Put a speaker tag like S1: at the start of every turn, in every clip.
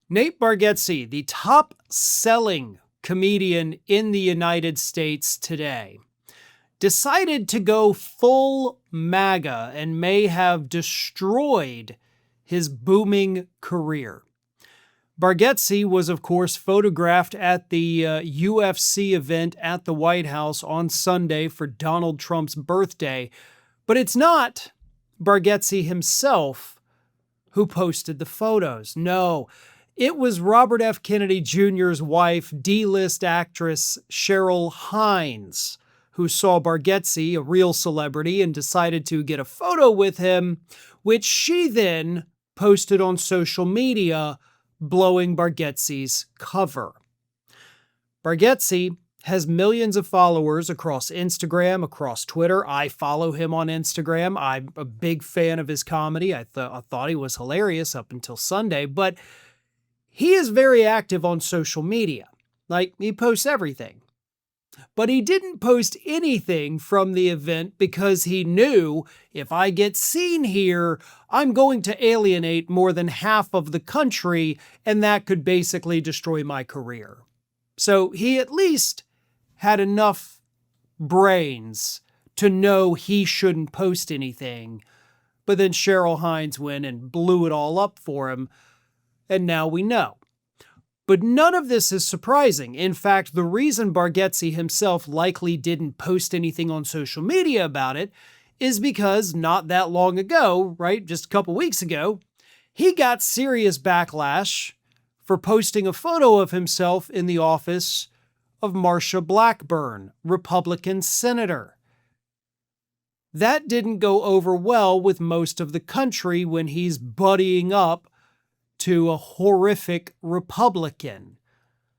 S1: Nate Bargatze, the top-selling comedian in the United States today, decided to go full MAGA and may have destroyed his booming career. Bargatze was, of course, photographed at the UFC event at the White House on Sunday for Donald Trump's birthday, but it's not Bargatze himself who posted the photos. No, it was Robert F. Kennedy Jr.'s wife, D-list actress Cheryl Hines, who saw Bargatze, a real celebrity, and decided to get a photo with him, which she then posted on social media, blowing Bargatze's cover. Bargatze has millions of followers across Instagram, across Twitter. I follow him on Instagram. I'm a big fan of his comedy. I thought he was hilarious up until Sunday, but he is very active on social media. Like, he posts everything. But he didn't post anything from the event because he knew, if I get seen here, I'm going to alienate more than half of the country, and that could basically destroy my career. So he at least had enough brains to know he shouldn't post anything. But then Cheryl Hines went and blew it all up for him, and now we know. But none of this is surprising. In fact, the reason Bargatze himself likely didn't post anything on social media about it is because not that long ago, right, just a couple weeks ago, he got serious backlash for posting a photo of himself in the office of Marsha Blackburn, Republican senator. That didn't go over well with most of the country when he's buddying up to a horrific Republican.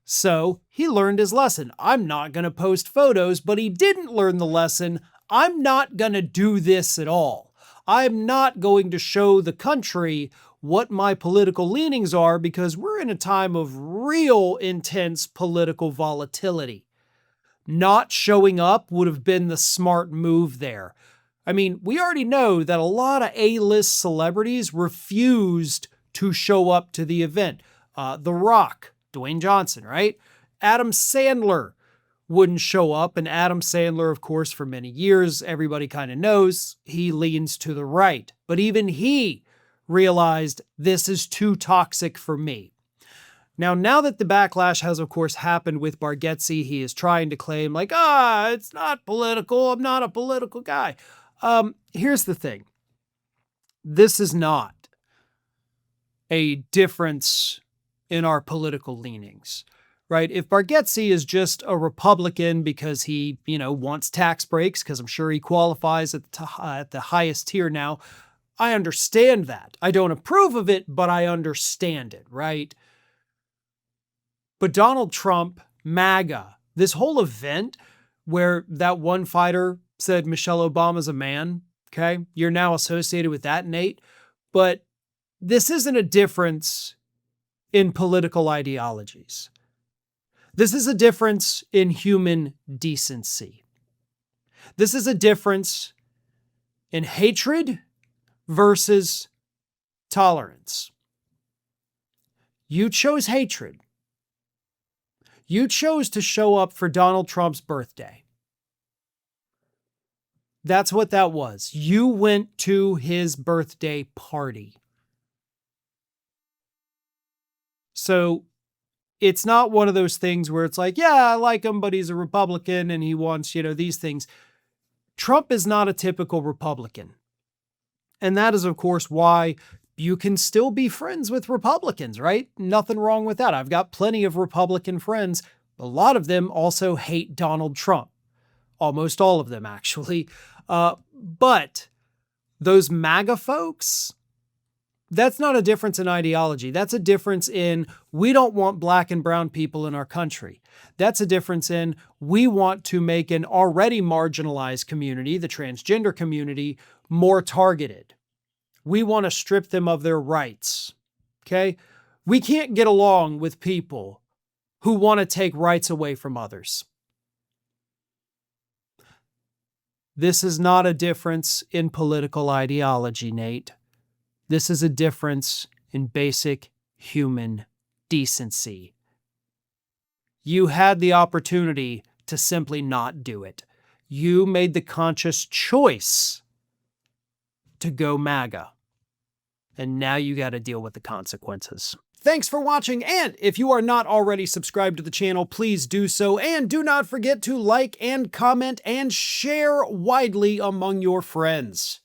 S1: So he learned his lesson. I'm not going to post photos, but he didn't learn the lesson. I'm not going to do this at all. I'm not going to show the country what my political leanings are because we're in a time of real intense political volatility. Not showing up would have been the smart move there. I mean, we already know that a lot of A-list celebrities refused to show up to the event. The Rock, Dwayne Johnson, right? Adam Sandler wouldn't show up. And Adam Sandler, of course, for many years, everybody kind of knows he leans to the right. But even he realized this is too toxic for me. Now that the backlash has, of course, happened with Bargatze, he is trying to claim like, it's not political. I'm not a political guy. Here's the thing. This is not a difference in our political leanings, right? If Bargatze is just a Republican because he, wants tax breaks, because I'm sure he qualifies at the highest tier now, I understand that. I don't approve of it, but I understand it, right? But Donald Trump, MAGA, this whole event where that one fighter said Michelle Obama's a man, okay? You're now associated with that, Nate, but this isn't a difference in political ideologies. This is a difference in human decency. This is a difference in hatred versus tolerance. You chose hatred. You chose to show up for Donald Trump's birthday. That's what that was. You went to his birthday party. So it's not one of those things where it's like, yeah, I like him, but he's a Republican and he wants, these things. Trump is not a typical Republican. And that is, of course, why you can still be friends with Republicans, right? Nothing wrong with that. I've got plenty of Republican friends. A lot of them also hate Donald Trump. Almost all of them, actually. But those MAGA folks, that's not a difference in ideology. That's a difference in we don't want black and brown people in our country. That's a difference in we want to make an already marginalized community, the transgender community, more targeted. We want to strip them of their rights. Okay? We can't get along with people who want to take rights away from others. This is not a difference in political ideology, Nate. This is a difference in basic human decency. You had the opportunity to simply not do it. You made the conscious choice to go MAGA. And now you got to deal with the consequences. Thanks for watching, and if you are not already subscribed to the channel, please do so, and do not forget to like and comment and share widely among your friends.